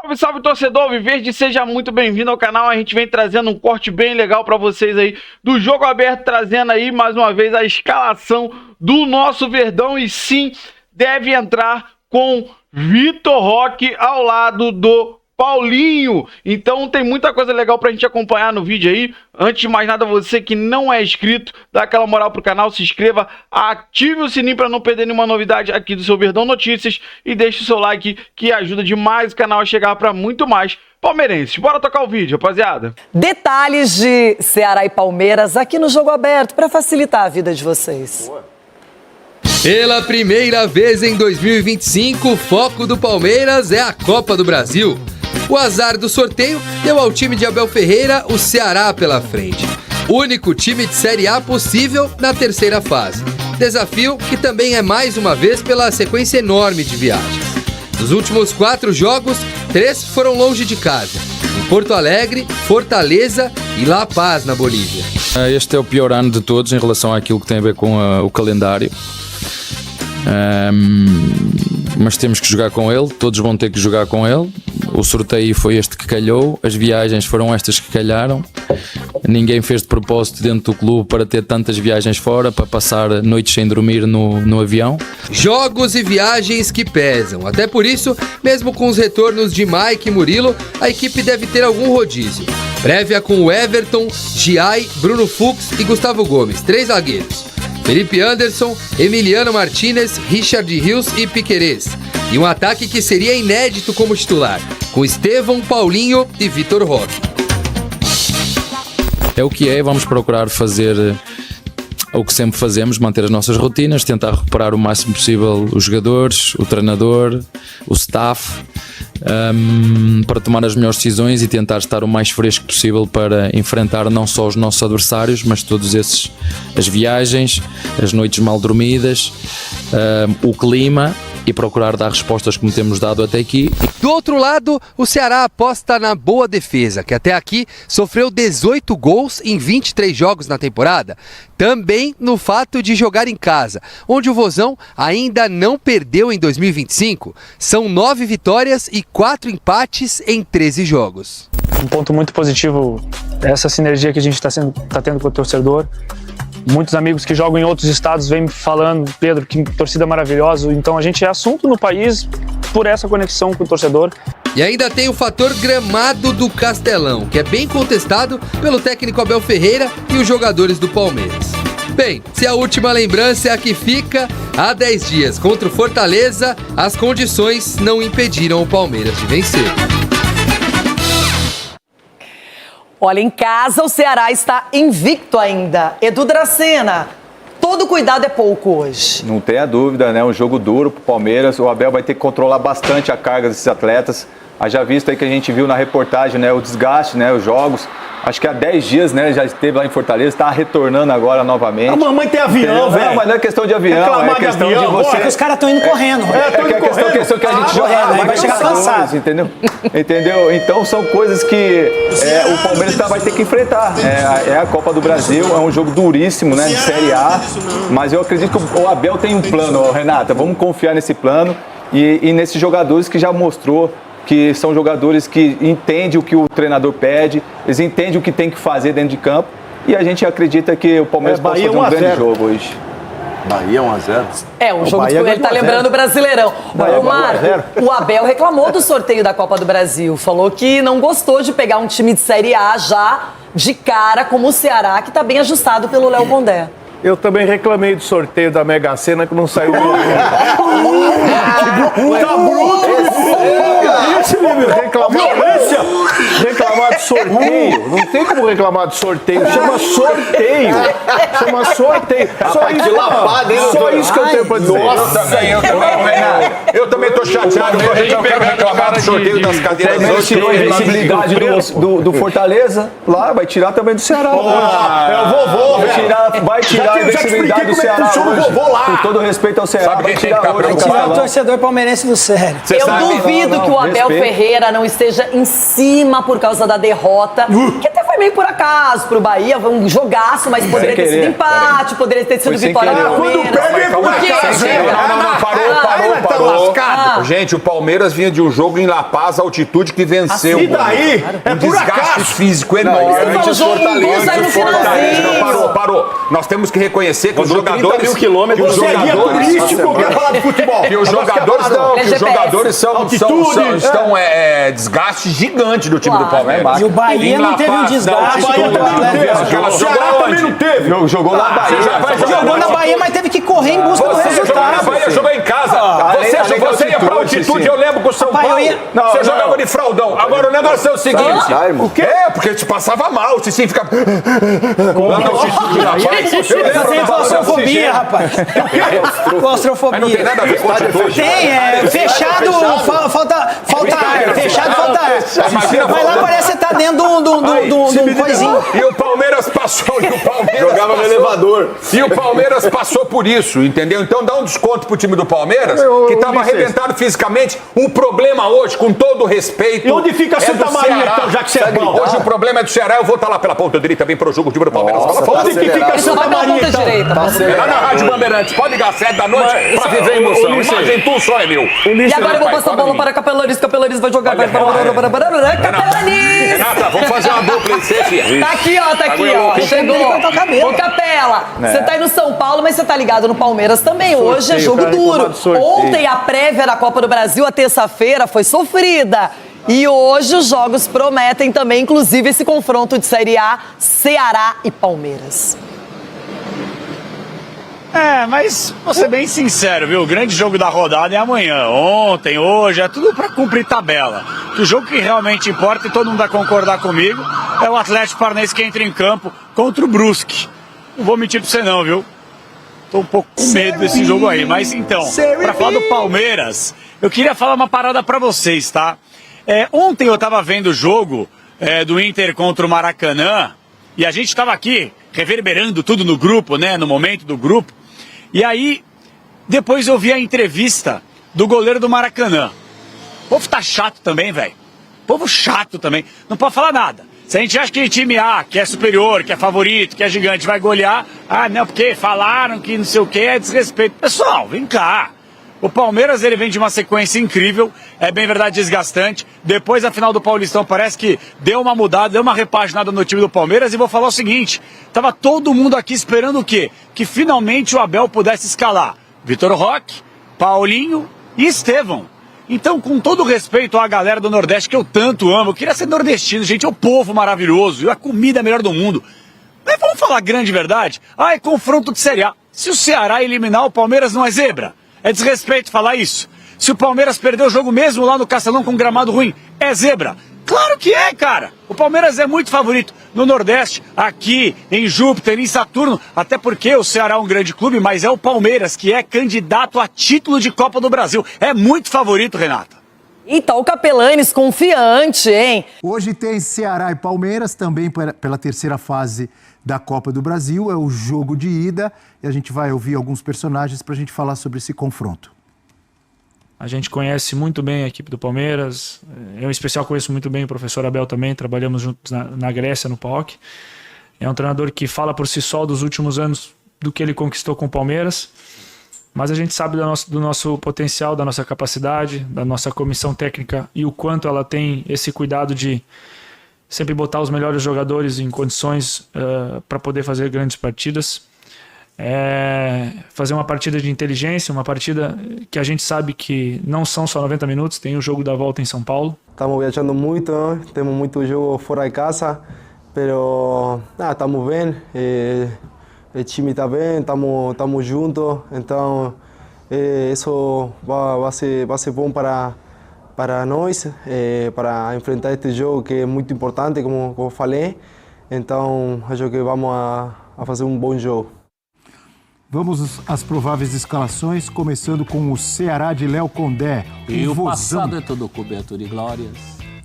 Salve, salve, torcedor Alviverde, seja muito bem-vindo ao canal. A gente vem trazendo um corte bem legal pra vocês aí do Jogo Aberto, trazendo aí mais uma vez a escalação do nosso Verdão. E sim, deve entrar com Vitor Roque ao lado do Paulinho. Então tem muita coisa legal pra gente acompanhar no vídeo aí. Antes de mais nada, você que não é inscrito, dá aquela moral pro canal, se inscreva, ative o sininho pra não perder nenhuma novidade aqui do seu Verdão Notícias e deixe o seu like que ajuda demais o canal a chegar pra muito mais palmeirenses. Bora tocar o vídeo, rapaziada. Detalhes de Ceará e Palmeiras aqui no Jogo Aberto pra facilitar a vida de vocês. Pela primeira vez em 2025, o foco do Palmeiras é a Copa do Brasil. O azar do sorteio deu ao time de Abel Ferreira o Ceará pela frente. Único time de Série A possível na terceira fase. Desafio que também é mais uma vez pela sequência enorme de viagens. Nos últimos 4 jogos, 3 foram longe de casa. Em Porto Alegre, Fortaleza e La Paz, na Bolívia. Este é o pior ano de todos em relação àquilo que tem a ver com o calendário. Mas temos que jogar com ele, todos vão ter que jogar com ele. O sorteio foi este que calhou, as viagens foram estas que calharam. Ninguém fez de propósito dentro do clube para ter tantas viagens fora, para passar noites sem dormir no avião. Jogos e viagens que pesam. Até por isso, mesmo com os retornos de Mike e Murilo, a equipe deve ter algum rodízio. Prévia com o Everton, Giai, Bruno Fux e Gustavo Gomes, 3 zagueiros. Felipe Anderson, Emiliano Martinez, Richard Rios e Piquerez. E um ataque que seria inédito como titular, com Estevão, Paulinho e Vitor Roque. É o que é, vamos procurar fazer o que sempre fazemos, manter as nossas rotinas, tentar recuperar o máximo possível os jogadores, o treinador, o staff, para tomar as melhores decisões e tentar estar o mais fresco possível para enfrentar não só os nossos adversários, mas todos esses, as viagens, as noites mal dormidas, o clima, e procurar dar respostas como temos dado até aqui. Do outro lado, o Ceará aposta na boa defesa, que até aqui sofreu 18 gols em 23 jogos na temporada. Também no fato de jogar em casa, onde o Vozão ainda não perdeu em 2025. São 9 vitórias e 4 empates em 13 jogos. Um ponto muito positivo é essa sinergia que a gente está tendo com o torcedor. Muitos amigos que jogam em outros estados vêm me falando, Pedro, que torcida maravilhosa. Então a gente é assunto no país por essa conexão com o torcedor. E ainda tem o fator gramado do Castelão, que é bem contestado pelo técnico Abel Ferreira e os jogadores do Palmeiras. Bem, se a última lembrança é a que fica, há 10 dias contra o Fortaleza, as condições não impediram o Palmeiras de vencer. Olha, em casa o Ceará está invicto ainda. Edu Dracena, todo cuidado é pouco hoje. Não tenha dúvida, né? Um jogo duro pro Palmeiras. O Abel vai ter que controlar bastante a carga desses atletas. Haja visto aí que a gente viu na reportagem, né? O desgaste, né? Os jogos. Acho que há 10 dias, né? Já esteve lá em Fortaleza, está retornando agora novamente. A mamãe tem avião, velho. Não, mas não é questão de avião, é questão de você... Os caras estão indo correndo. É questão que a gente joga, vai chegar cansado. Entendeu? Então são coisas que o Palmeiras vai ter que enfrentar. É a Copa do Brasil, é um jogo duríssimo, né? De Série A. Mas eu acredito que o Abel tem um plano, Renata. Vamos confiar nesse plano e nesses jogadores que já mostrou que são jogadores que entendem o que o treinador pede, eles entendem o que tem que fazer dentro de campo, e a gente acredita que o Palmeiras pode fazer um grande jogo hoje. Bahia 1-0. É, um jogo que ele tá lembrando o Brasileirão. O Marco, o Abel reclamou do sorteio da Copa do Brasil, falou que não gostou de pegar um time de Série A já de cara como o Ceará, que tá bem ajustado pelo Léo Condé. Eu também reclamei do sorteio da Mega Sena que não saiu do reclamar de sorteio. Não tem como reclamar de sorteio. Chama sorteio. Só isso que eu tenho pra dizer. Eu também tô chateado. Eu quero reclamar do sorteio das cadeiras. Ele tirou a invencibilidade do Fortaleza. Lá, vai tirar também do Ceará. É o vovô, vai tirar a invencibilidade do Ceará hoje. Com todo respeito ao Ceará, vai tirar hoje. Vai tirar o torcedor palmeirense do sério. Eu duvido que o Abel Ferreira não esteja em cima por causa da derrota, que até foi foi meio por acaso pro Bahia, um jogaço, mas poderia ter sido empate, poderia ter sido vitória do Palmeiras. Quando perde é por acaso. Parou. Gente, o Palmeiras vinha de um jogo em La Paz, altitude que venceu. E daí? É por desgaste acaso. físico enorme. Parou. Nós temos que reconhecer que os jogadores... Você é guia turístico, quer falar de futebol. Que os jogadores estão desgaste gigante do time do Palmeiras. E o Bahia não teve um desgaste. O Bahia também não teve. O Ceará também não teve. Jogou na Bahia. Jogou na Bahia, mas teve que correr em busca do resultado. Você jogou na Bahia, jogou em casa. Você ia pra altitude, eu lembro com o São Paulo. Você jogava de fraldão. Agora o negócio é o seguinte. O quê? Porque te passava mal. Se sim, ficava... Lá na altitude da Bahia. Você tem claustrofobia, rapaz. Claustrofobia. Não tem nada a ver com altitude. Tem, fechado, falta ar. Fechado, falta ar. Imagina, Vai lá, parece que você tá dentro de um coisinho. E o Palmeiras passou. Jogava no elevador. E o Palmeiras passou por isso, entendeu? Então dá um desconto pro time do Palmeiras, que estava arrebentado fisicamente. O problema hoje, com todo respeito... E onde fica Santa Maria, então, já que você é bom? Hoje o problema é do Ceará. Eu vou estar lá pela ponta direita, bem pro jogo, o time do Palmeiras. Onde que fica Santa Maria, então? É lá na Rádio Bandeirantes. Pode ligar às 7 da noite pra viver emoção. Imagem tu só, Emil. E agora eu vou passar a bola para Capelanes. Capelanes vai jogar. Capelanes! Renata, vamos fazer uma dupla em C, filha. Tá aqui, ó. Chegou. Ô, Capela, você tá aí no São Paulo, mas você tá ligado no Palmeiras também. Hoje é jogo duro. Ontem a prévia da Copa do Brasil, a terça-feira, foi sofrida. E hoje os jogos prometem também, inclusive, esse confronto de Série A, Ceará e Palmeiras. Mas vou ser bem sincero, viu? O grande jogo da rodada é amanhã. Ontem, hoje, é tudo pra cumprir tabela. Que o jogo que realmente importa, e todo mundo vai concordar comigo, é o Atlético Paranaense que entra em campo contra o Brusque. Não vou mentir pra você não, viu? Tô um pouco com medo desse jogo aí. Mas então, pra falar do Palmeiras, eu queria falar uma parada pra vocês, tá? Ontem eu tava vendo o jogo do Inter contra o Maracanã, e a gente tava aqui reverberando tudo no grupo, né? No momento do grupo. E aí, depois eu vi a entrevista do goleiro do Maracanã. O povo tá chato também, velho. Povo chato também. Não pode falar nada. Se a gente acha que time A, que é superior, que é favorito, que é gigante, vai golear, não, porque falaram que não sei o que, é desrespeito. Pessoal, vem cá. O Palmeiras, ele vem de uma sequência incrível, é bem verdade desgastante. Depois da final do Paulistão parece que deu uma mudada, deu uma repaginada no time do Palmeiras. E vou falar o seguinte, tava todo mundo aqui esperando o quê? Que finalmente o Abel pudesse escalar Vitor Roque, Paulinho e Estevão. Então, com todo respeito à galera do Nordeste, que eu tanto amo, eu queria ser nordestino, gente, é o povo maravilhoso, e a comida é melhor do mundo. Mas vamos falar a grande verdade? É confronto de Série A. Se o Ceará eliminar o Palmeiras, não é zebra? É desrespeito falar isso. Se o Palmeiras perder o jogo mesmo lá no Castelão com um gramado ruim, é zebra? Claro que é, cara. O Palmeiras é muito favorito no Nordeste, aqui, em Júpiter, em Saturno, até porque o Ceará é um grande clube, mas é o Palmeiras que é candidato a título de Copa do Brasil. É muito favorito, Renata. Então o Capelanes confiante, hein? Hoje tem Ceará e Palmeiras, também pela terceira fase da Copa do Brasil. É o jogo de ida e a gente vai ouvir alguns personagens para a gente falar sobre esse confronto. A gente conhece muito bem a equipe do Palmeiras. Eu, em especial, conheço muito bem o professor Abel também. Trabalhamos juntos na Grécia, no PAOK. É um treinador que fala por si só dos últimos anos do que ele conquistou com o Palmeiras. Mas a gente sabe do nosso potencial, da nossa capacidade, da nossa comissão técnica e o quanto ela tem esse cuidado de sempre botar os melhores jogadores em condições para poder fazer grandes partidas. Fazer uma partida de inteligência, uma partida que a gente sabe que não são só 90 minutos, tem o jogo da volta em São Paulo. Estamos viajando muito, né? Temos muito jogo fora de casa, mas estamos bem, o time está bem, estamos juntos, então isso vai ser bom para nós, para enfrentar este jogo que é muito importante, como eu falei, então acho que vamos a fazer um bom jogo. Vamos às prováveis escalações, começando com o Ceará de Léo Condé. E o passado é todo coberto de glórias.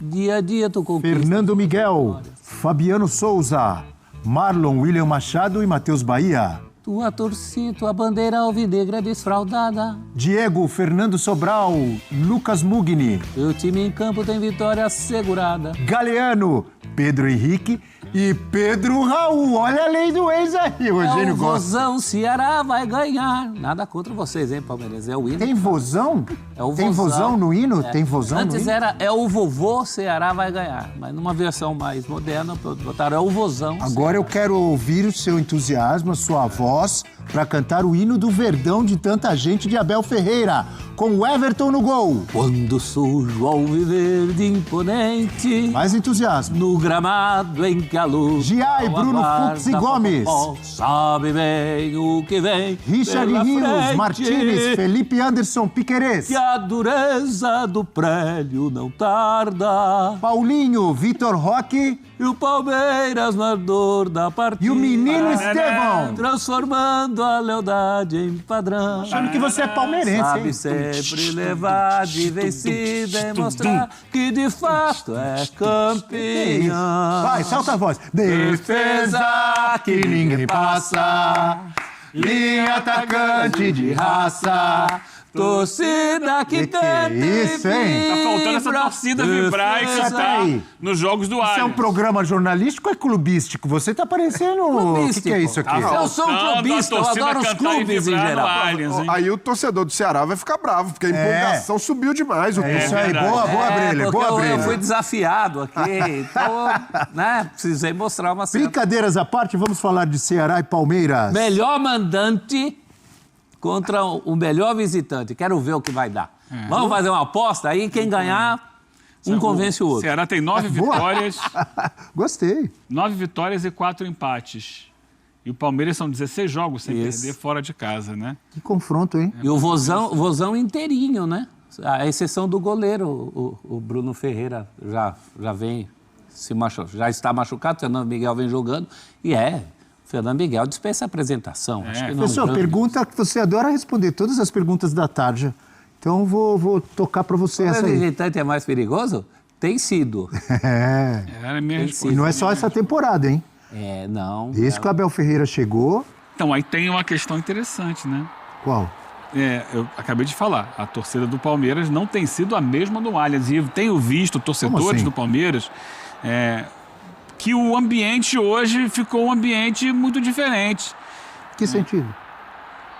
Dia a dia tu conquista. Fernando Miguel, Fabiano Souza, Marlon William Machado e Matheus Bahia. Tua torcida, tua bandeira alvinegra desfraldada. Diego Fernando Sobral, Lucas Mugni. Teu time em campo tem vitória assegurada. Galeano, Pedro Henrique, E Pedro Raul, olha a lei do ex aí, o Eugênio gosta. Vozão, Ceará vai ganhar. Nada contra vocês, hein, Palmeiras? É o hino. Tem vozão? É o Tem vozão no hino? Tem vozão no Antes hino? era é o vovô, Ceará vai ganhar. Mas numa versão mais moderna, botaram é o vozão. Agora eu quero ouvir o seu entusiasmo, a sua voz, para cantar o hino do Verdão de tanta gente de Abel Ferreira, com o Everton no gol. Quando surge o alviverde imponente. Mais entusiasmo. No gramado em que a luz. Giai, Bruno Fux e Gomes. Sabe bem o que vem. Richard pela Rios, frente, Martínez, Felipe Anderson, Piquerez. Que a dureza do prédio não tarda. Paulinho, Vitor Roque. E o Palmeiras no ardor da partida. E o menino Estevão. Transformando a lealdade em padrão. Achando que você é palmeirense, Sabe hein? sempre levar de vencida e mostrar que de fato é campeão. Vai, solta a voz. Defesa que ninguém passa. Linha atacante de raça. Torcida que canta isso, hein? Tá faltando essa torcida vibrar e cantar nos jogos do Allianz. Isso é um programa jornalístico ou é clubístico? Você tá parecendo... O que é isso aqui? Eu sou um clubista, eu adoro os clubes em geral. Aí o torcedor do Ceará vai ficar bravo, porque a empolgação subiu demais. Isso aí, boa, Brilha, boa, Brilha. Eu fui desafiado aqui, então, né, precisei mostrar uma certa... Brincadeiras à parte, vamos falar de Ceará e Palmeiras. Melhor mandante contra o melhor visitante. Quero ver o que vai dar. Vamos fazer uma aposta aí, quem ganhar, convence o outro. Ceará tem 9 vitórias. Gostei. 9 vitórias e 4 empates. E o Palmeiras são 16 jogos sem perder fora de casa, né? Que confronto, hein? E o vozão inteirinho, né? A exceção do goleiro, o Bruno Ferreira já vem se machucando, já está machucado, o Fernando Miguel vem jogando e Fernando Miguel dispensa a apresentação. Acho que não, Pessoal, pergunta que você adora responder, todas as perguntas da tarde. Então vou tocar para você essa aí. O visitante é mais perigoso? Tem sido. Era minha E não é só essa temporada, hein? Não. Desde que o Abel Ferreira chegou... Então, aí tem uma questão interessante, né? Qual? Eu acabei de falar, a torcida do Palmeiras não tem sido a mesma do Allianz. E eu tenho visto torcedores do Palmeiras... que o ambiente hoje ficou um ambiente muito diferente. Que sentido?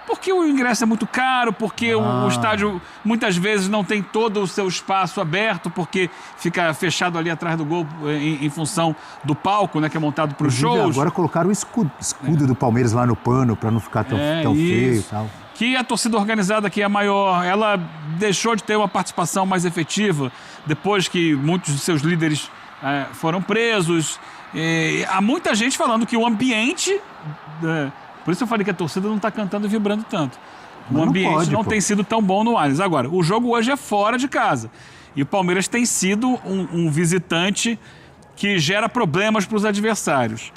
Porque o ingresso é muito caro, porque o estádio muitas vezes não tem todo o seu espaço aberto, porque fica fechado ali atrás do gol em função do palco, né, que é montado para os shows. Agora colocaram o escudo do Palmeiras lá no pano para não ficar tão feio e tal. Que a torcida organizada, que é maior, ela deixou de ter uma participação mais efetiva depois que muitos de seus líderes foram presos. Há muita gente falando que o ambiente... por isso eu falei que a torcida não está cantando e vibrando tanto. O ambiente não tem sido tão bom no Allianz. Agora, o jogo hoje é fora de casa. E o Palmeiras tem sido um visitante que gera problemas para os adversários.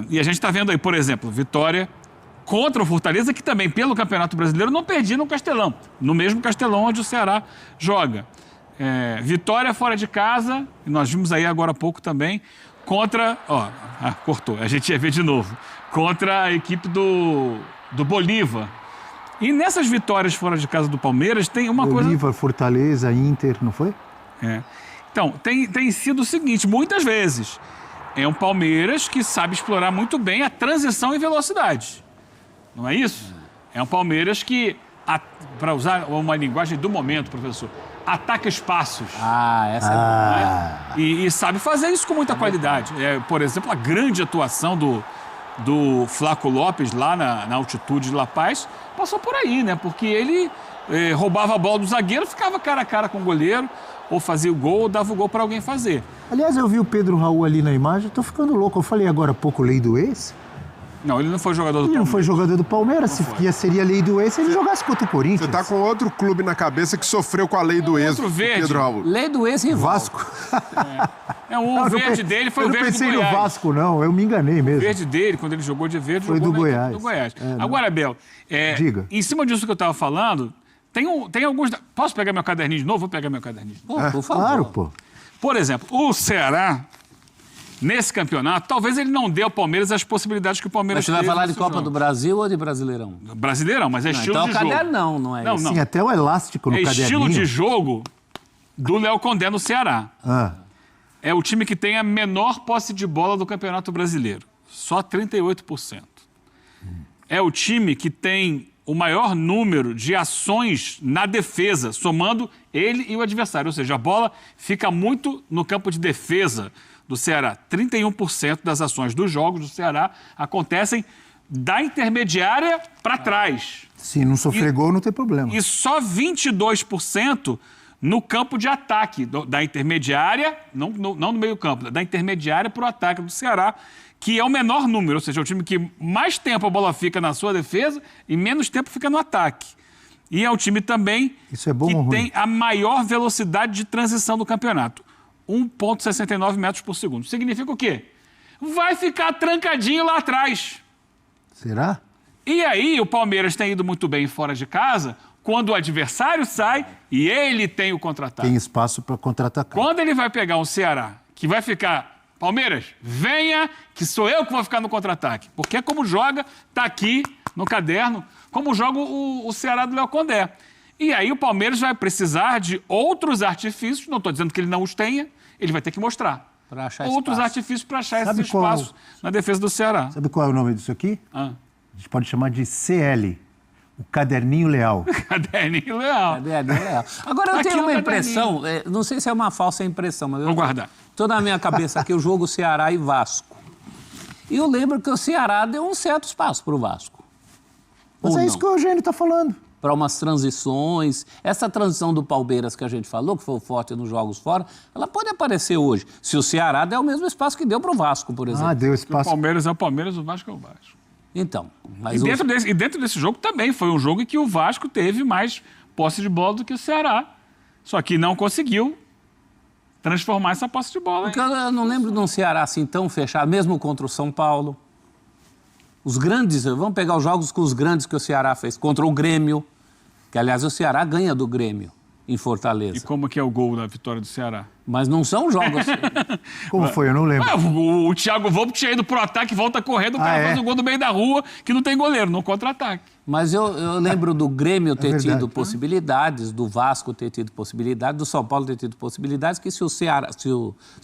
E a gente está vendo aí, por exemplo, vitória contra o Fortaleza, que também, pelo Campeonato Brasileiro, não perdia no Castelão. No mesmo Castelão onde o Ceará joga. Vitória fora de casa, e nós vimos aí agora há pouco também, contra... cortou, a gente ia ver de novo. Contra a equipe do Bolívar. E nessas vitórias fora de casa do Palmeiras tem uma coisa... Bolívar, Fortaleza, Inter, não foi? Então, tem sido o seguinte, muitas vezes, é um Palmeiras que sabe explorar muito bem a transição e velocidade. Não é isso? É um Palmeiras que, para usar uma linguagem do momento, professor, ataca espaços. Essa é e sabe fazer isso com muita qualidade. Por exemplo, a grande atuação do Flaco Lopes lá na altitude de La Paz passou por aí, né? Porque ele roubava a bola do zagueiro, ficava cara a cara com o goleiro, ou fazia o gol, ou dava o gol para alguém fazer. Aliás, eu vi o Pedro Raul ali na imagem, tô ficando louco. Eu falei agora há pouco lei do ex. Não, ele não foi jogador do Palmeiras. Ele não foi jogador do Palmeiras. Se seria lei do ex, se ele jogasse contra o Corinthians. Você tá com outro clube na cabeça que sofreu com a lei do ex, Pedro Raul. Lei do ex rival. Vasco. O verde dele foi o verde do Goiás. Eu não pensei no Vasco, não. Eu me enganei mesmo. O verde dele, quando ele jogou de verde, foi jogou do Goiás. Do Goiás. Agora, Bel, diga. Em cima disso que eu estava falando, tem alguns... Posso pegar meu caderninho de novo? Vou pegar meu caderninho de novo. Por favor. Claro, pô. Por exemplo, o Ceará... Nesse campeonato, talvez ele não dê ao Palmeiras as possibilidades que o Palmeiras teve. Mas você vai falar de Copa do Brasil ou de Brasileirão? Brasileirão, mas estilo de jogo. Então o caderno não é isso. Sim, até o elástico no caderninho. Estilo de jogo do Léo Condé no Ceará. é o time que tem a menor posse de bola do Campeonato Brasileiro. Só 38%. É o time que tem o maior número de ações na defesa, somando ele e o adversário. Ou seja, a bola fica muito no campo de defesa do Ceará. 31% das ações dos jogos do Ceará acontecem da intermediária para trás. Se não sofrer gol, não tem problema. E só 22% no campo de ataque, da intermediária, não no meio campo, da intermediária para o ataque do Ceará, que é o menor número, ou seja, é o time que mais tempo a bola fica na sua defesa e menos tempo fica no ataque. E é o time também Isso é bom que ou ruim? tem a maior velocidade de transição do campeonato. 1,69 metros por segundo. Significa o quê? Vai ficar trancadinho lá atrás. Será? E aí o Palmeiras tem ido muito bem fora de casa quando o adversário sai e ele tem o contra-ataque. Tem espaço para contra-atacar. Quando ele vai pegar um Ceará que vai ficar... Palmeiras, venha, que sou eu que vou ficar no contra-ataque. Porque é como joga, tá aqui no caderno, como joga o Ceará do Léo Condé. E aí o Palmeiras vai precisar de outros artifícios, não estou dizendo que ele não os tenha, ele vai ter que mostrar. Para achar outros espaço. artifícios para achar Sabe esses qual- espaços na defesa do Ceará. Sabe qual é o nome disso aqui? Ah. A gente pode chamar de CL, o Caderninho Leal. Caderninho Leal. Caderninho Leal. Agora eu Aqui tenho no uma caderninho. impressão, não sei se é uma falsa impressão, mas eu Vou guardar. Tô na minha cabeça aqui o jogo Ceará e Vasco. E eu lembro que o Ceará deu um certo espaço para o Vasco. Mas Ou é não? isso que o Eugênio está falando. Para umas transições. Essa transição do Palmeiras que a gente falou, que foi forte nos jogos fora, ela pode aparecer hoje. Se o Ceará der o mesmo espaço que deu para o Vasco, por exemplo. Deu O Palmeiras é o Palmeiras, o Vasco é o Vasco. Então, mas E dentro desse jogo também foi um jogo em que o Vasco teve mais posse de bola do que o Ceará. Só que não conseguiu transformar essa posse de bola. Porque eu não lembro de um Ceará assim tão fechado, mesmo contra o São Paulo. Os grandes, vamos pegar os jogos com os grandes que o Ceará fez. Contra o Grêmio, que aliás o Ceará ganha do Grêmio em Fortaleza. E como que é o gol da vitória do Ceará? Mas não são jogos... Como foi? Eu não lembro. O Thiago Volpe tinha ido pro ataque, volta correndo, o cara faz o gol do meio da rua, que não tem goleiro, no contra-ataque. Mas eu lembro do Grêmio ter verdade. tido possibilidades, do Vasco ter tido possibilidades, do São Paulo ter tido possibilidades, que se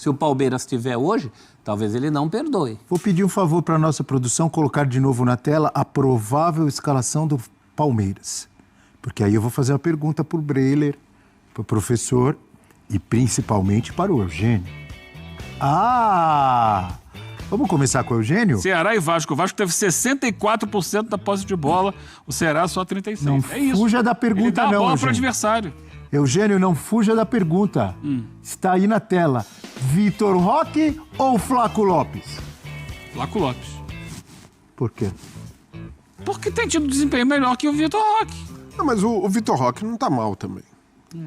o Palmeiras tiver hoje, talvez ele não perdoe. Vou pedir um favor para a nossa produção colocar de novo na tela a provável escalação do Palmeiras. Porque aí eu vou fazer uma pergunta para o Breiler, para o professor e principalmente para o Eugênio. Vamos começar com o Eugênio? Ceará e Vasco. O Vasco teve 64% da posse de bola, o Ceará só 36%. Não É isso. fuja da pergunta, Ele dá a não, bola pro Eugênio. adversário. Eugênio, não fuja da pergunta. Está aí na tela. Vitor Roque ou Flaco Lopes? Flaco Lopes. Por quê? Porque tem tido desempenho melhor que o Vitor Roque. Não, mas o Vitor Roque não tá mal também.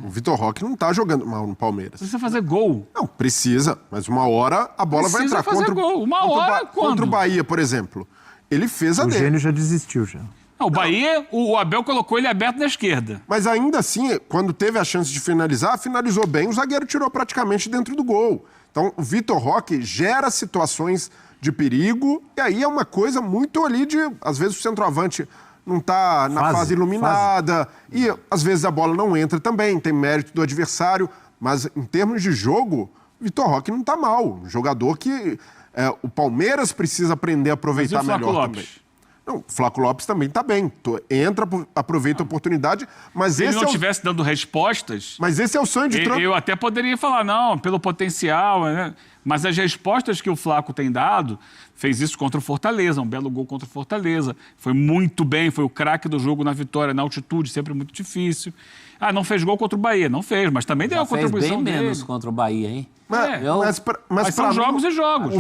O Vitor Roque não tá jogando mal no Palmeiras. Precisa fazer gol. Não, precisa, mas uma hora a bola vai Precisa entrar. fazer gol. Uma hora, quando? Contra o Bahia, por exemplo. Ele fez a O dele. Eugênio já desistiu, já. Não, o Bahia, o Abel colocou ele aberto na esquerda. Mas ainda assim, quando teve a chance de finalizar, finalizou bem, o zagueiro tirou praticamente dentro do gol. Então, o Vitor Roque gera situações de perigo, e aí é uma coisa muito ali de... Às vezes o centroavante não tá na fase iluminada, e às vezes a bola não entra também, tem mérito do adversário, mas em termos de jogo, o Vitor Roque não tá mal. Um jogador que o Palmeiras precisa aprender a aproveitar Mas e o Flaco melhor Lopes? também. Não, o Flaco Lopes também tá bem. Entra, aproveita a oportunidade, mas Se ele esse não é o... estivesse dando respostas... Mas esse é o sonho de Trump. Eu até poderia falar, não, pelo potencial, né? Mas as respostas que o Flaco tem dado, fez isso contra o Fortaleza, um belo gol contra o Fortaleza. Foi muito bem, foi o craque do jogo na vitória, na altitude, sempre muito difícil. Não fez gol contra o Bahia, não fez, mas também deu a contribuição bem dele. menos contra o Bahia, hein? Mas são jogos e jogos.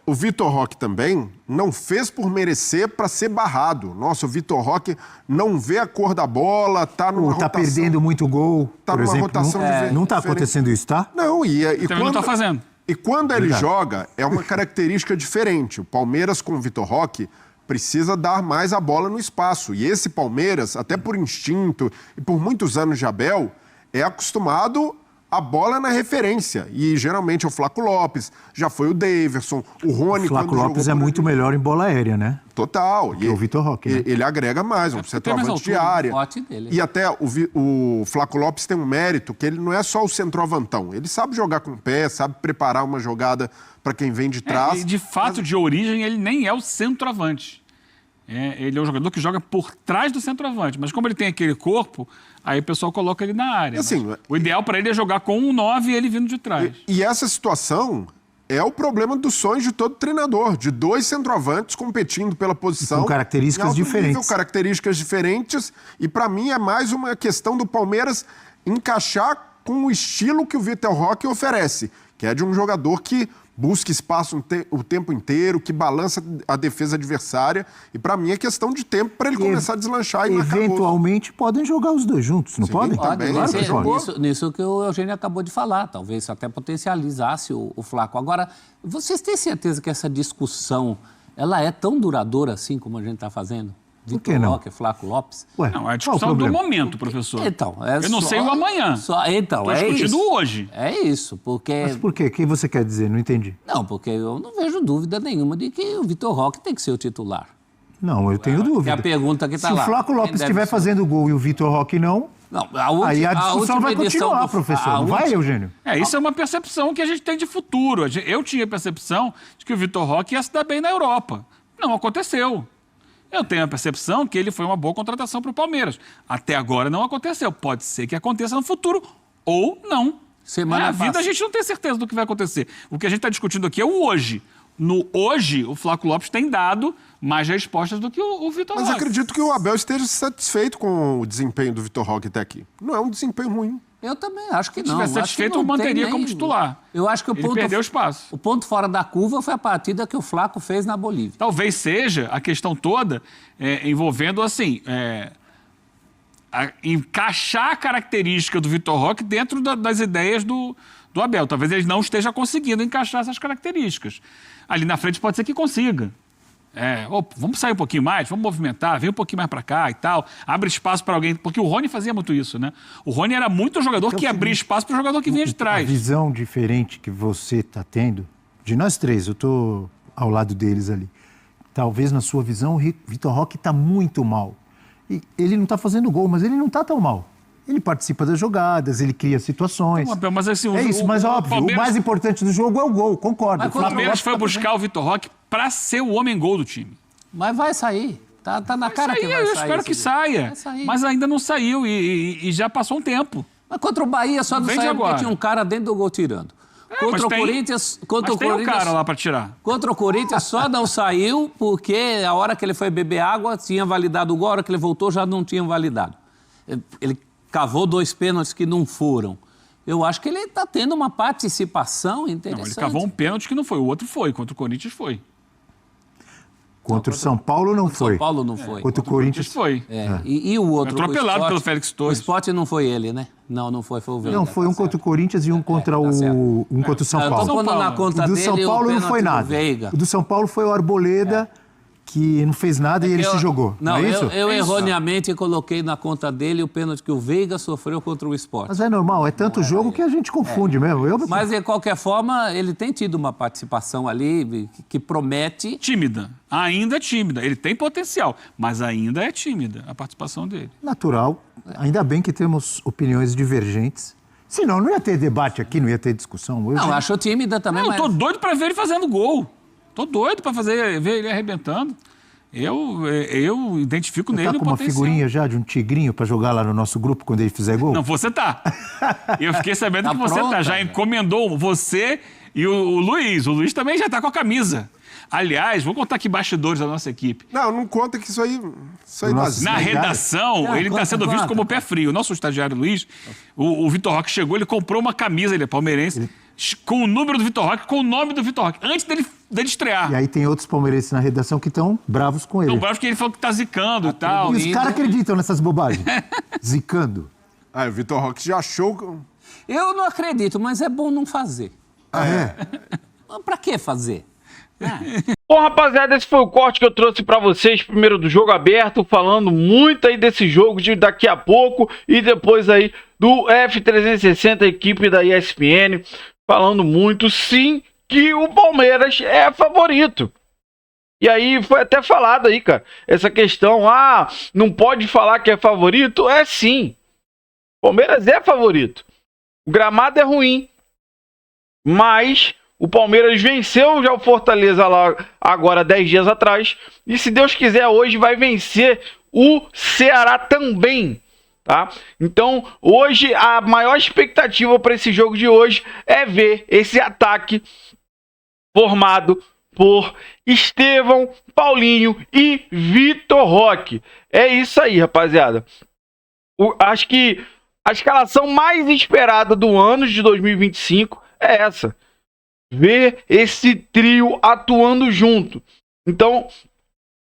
O Vitor Roque também não fez por merecer para ser barrado. Nossa, o Vitor Roque não vê a cor da bola, tá numa Tá rotação... perdendo muito gol, Tá por numa exemplo. rotação Não tá diferente. acontecendo isso, tá? Não, e Também quando... não tá fazendo. E quando ele Verdade. joga, é uma característica diferente. O Palmeiras com o Vitor Roque precisa dar mais a bola no espaço. E esse Palmeiras, até por instinto e por muitos anos de Abel, é acostumado a bola é na referência. E geralmente é o Flaco Lopes, já foi o Daverson, o Rony. O Flaco Lopes é muito melhor em bola aérea, né? Total. E o Vitor Roque, né? Ele agrega mais, um centroavante de área. E até o Flaco Lopes tem um mérito que ele não é só o centroavantão. Ele sabe jogar com o pé, sabe preparar uma jogada para quem vem de trás. E de fato, de origem, ele nem é o centroavante. Ele é um jogador que joga por trás do centroavante. Mas como ele tem aquele corpo, aí o pessoal coloca ele na área. Assim, o ideal para ele é jogar com um 9 e ele vindo de trás. E essa situação é o problema dos sonhos de todo treinador, de 2 centroavantes competindo pela posição. Com características diferentes. Características diferentes. E para mim é mais uma questão do Palmeiras encaixar com o estilo que o Vitor Roque oferece, que é de um jogador que busca espaço o tempo inteiro, que balança a defesa adversária. E para mim é questão de tempo para ele começar a deslanchar e eventualmente podem jogar os dois juntos, não podem? Pode, nisso que o Eugênio acabou de falar. Talvez até potencializasse o Flaco. Agora, vocês têm certeza que essa discussão ela é tão duradoura assim como a gente está fazendo? Vitor Roque, Flaco Lopes? Não, é a discussão do momento, professor. Então, eu não sei o amanhã. Estou discutindo hoje. É isso, porque... Mas por quê? O que você quer dizer? Não entendi. Não, porque eu não vejo dúvida nenhuma de que o Vitor Roque tem que ser o titular. Não, eu tenho dúvida. É a pergunta que está lá. Se o Flaco Lopes estiver fazendo gol e o Vitor Roque não, aí a discussão vai continuar, professor. Não vai, Eugênio? Isso é uma percepção que a gente tem de futuro. Eu tinha a percepção de que o Vitor Roque ia se dar bem na Europa. Não aconteceu. Eu tenho a percepção que ele foi uma boa contratação para o Palmeiras. Até agora não aconteceu. Pode ser que aconteça no futuro ou não. Na vida a gente não tem certeza do que vai acontecer. O que a gente está discutindo aqui é o hoje. No hoje, o Flaco Lopes tem dado mais respostas do que o Vitor Roque. Mas acredito que o Abel esteja satisfeito com o desempenho do Vitor Roque até aqui. Não é um desempenho ruim. Eu também acho que não. Se tivesse satisfeito, eu manteria como titular. Eu acho que ele perdeu espaço. O ponto fora da curva foi a partida que o Flaco fez na Bolívia. Talvez seja a questão toda envolvendo, assim, encaixar a característica do Vitor Roque dentro das ideias do Abel. Talvez ele não esteja conseguindo encaixar essas características. Ali na frente pode ser que consiga. Vamos sair um pouquinho mais, vamos movimentar, vem um pouquinho mais para cá e tal, abre espaço para alguém, porque o Rony fazia muito isso, né? O Rony era muito jogador que abria espaço para o jogador que vinha de trás. A visão diferente que você está tendo, de nós três, eu estou ao lado deles ali, talvez na sua visão o Vitor Roque está muito mal. E ele não está fazendo gol, mas ele não está tão mal. Ele participa das jogadas, ele cria situações. Mas assim, mas óbvio, o mais importante do jogo é o gol, concordo. Mas o Palmeiras foi buscar o Vitor Roque para ser o homem-gol do time. Mas vai sair. Tá na cara que vai sair. Eu espero que saia. Mas ainda não saiu e já passou um tempo. Mas contra o Bahia só não saiu porque tinha um cara dentro do gol tirando. Contra o Corinthians... tem um cara lá para tirar. Contra o Corinthians só não saiu porque a hora que ele foi beber água tinha validado o gol, a hora que ele voltou já não tinha validado. Ele cavou 2 pênaltis que não foram. Eu acho que ele está tendo uma participação interessante. Não, ele cavou um pênalti que não foi, o outro foi, contra o Corinthians foi. Contra o São Paulo não foi. São Paulo não foi. Contra o Corinthians foi. E o outro... Atropelado pelo Félix Torres. O Sport não foi ele, né? Não foi o Veiga. Não, foi um contra o Corinthians e um contra um contra o São Paulo. Eu tô pondo na conta o do dele São Paulo não foi nada. O do São Paulo foi o Arboleda, que não fez nada e ele se jogou. Não é isso? Eu erroneamente coloquei na conta dele o pênalti que o Veiga sofreu contra o Sport. Mas é normal, é tanto jogo que a gente confunde mesmo. Mas, de qualquer forma, ele tem tido uma participação ali que promete... Tímida. Ainda é tímida. Ele tem potencial, mas ainda é tímida a participação dele. Natural. Ainda bem que temos opiniões divergentes. Senão não ia ter debate aqui, não ia ter discussão. Não, acho tímida também, mas... Eu tô doido pra ver ele fazendo gol. Tô doido pra ver ele arrebentando. Eu identifico nele o potencial. Tá com uma figurinha já de um tigrinho pra jogar lá no nosso grupo quando ele fizer gol? Não, você tá. Eu fiquei sabendo que você tá. Já encomendou você e o Luiz. O Luiz também já tá com a camisa. Aliás, vou contar aqui bastidores da nossa equipe. Não conta que isso aí na redação, ele está sendo visto como pé frio. O nosso estagiário Luiz, o Vitor Roque chegou, ele comprou uma camisa, ele é palmeirense, com o número do Vitor Roque, com o nome do Vitor Roque, antes dele estrear. E aí tem outros palmeirenses na redação que estão bravos com ele. Estão bravos porque ele falou que tá zicando e tal. E os caras acreditam nessas bobagens. Zicando. O Vitor Roque já achou... Eu não acredito, mas é bom não fazer. É? Pra que fazer? Bom, rapaziada, esse foi o corte que eu trouxe pra vocês, primeiro do Jogo Aberto, falando muito aí desse jogo de daqui a pouco, e depois aí do F360, equipe da ESPN, falando muito, sim, que o Palmeiras é favorito. E aí foi até falado aí, cara, essa questão, não pode falar que é favorito? É sim. Palmeiras é favorito. O gramado é ruim, mas o Palmeiras venceu já o Fortaleza lá agora 10 dias atrás. E se Deus quiser, hoje vai vencer o Ceará também, tá? Então, hoje, a maior expectativa para esse jogo de hoje é ver esse ataque formado por Estevão, Paulinho e Vitor Roque. É isso aí, rapaziada. Acho que a escalação mais esperada do ano de 2025 é essa. Ver esse trio atuando junto. Então,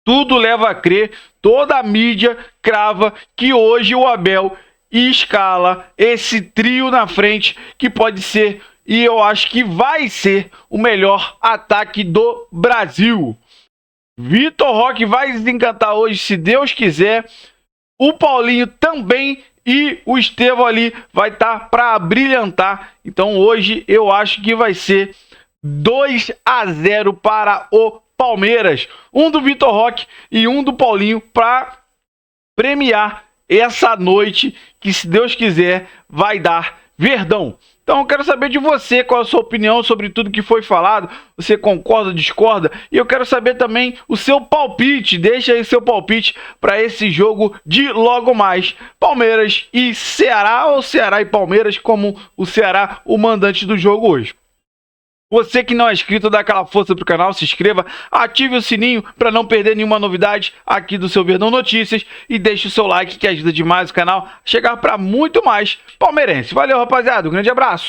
tudo leva a crer, toda a mídia crava que hoje o Abel escala esse trio na frente, que pode ser, e eu acho que vai ser, o melhor ataque do Brasil. Vitor Roque vai desencantar hoje, se Deus quiser. O Paulinho também. E o Estevão ali vai estar para brilhantar. Então hoje eu acho que vai ser 2-0 para o Palmeiras. Um do Vitor Roque e um do Paulinho para premiar essa noite que, se Deus quiser, vai dar Verdão. Então eu quero saber de você, qual a sua opinião sobre tudo que foi falado. Você concorda, discorda? E eu quero saber também o seu palpite. Deixa aí seu palpite para esse jogo de logo mais. Palmeiras e Ceará, ou Ceará e Palmeiras, como o Ceará, o mandante do jogo hoje. Você que não é inscrito, dá aquela força pro canal, se inscreva, ative o sininho para não perder nenhuma novidade aqui do seu Verdão Notícias e deixe o seu like, que ajuda demais o canal a chegar para muito mais palmeirense. Valeu, rapaziada, um grande abraço.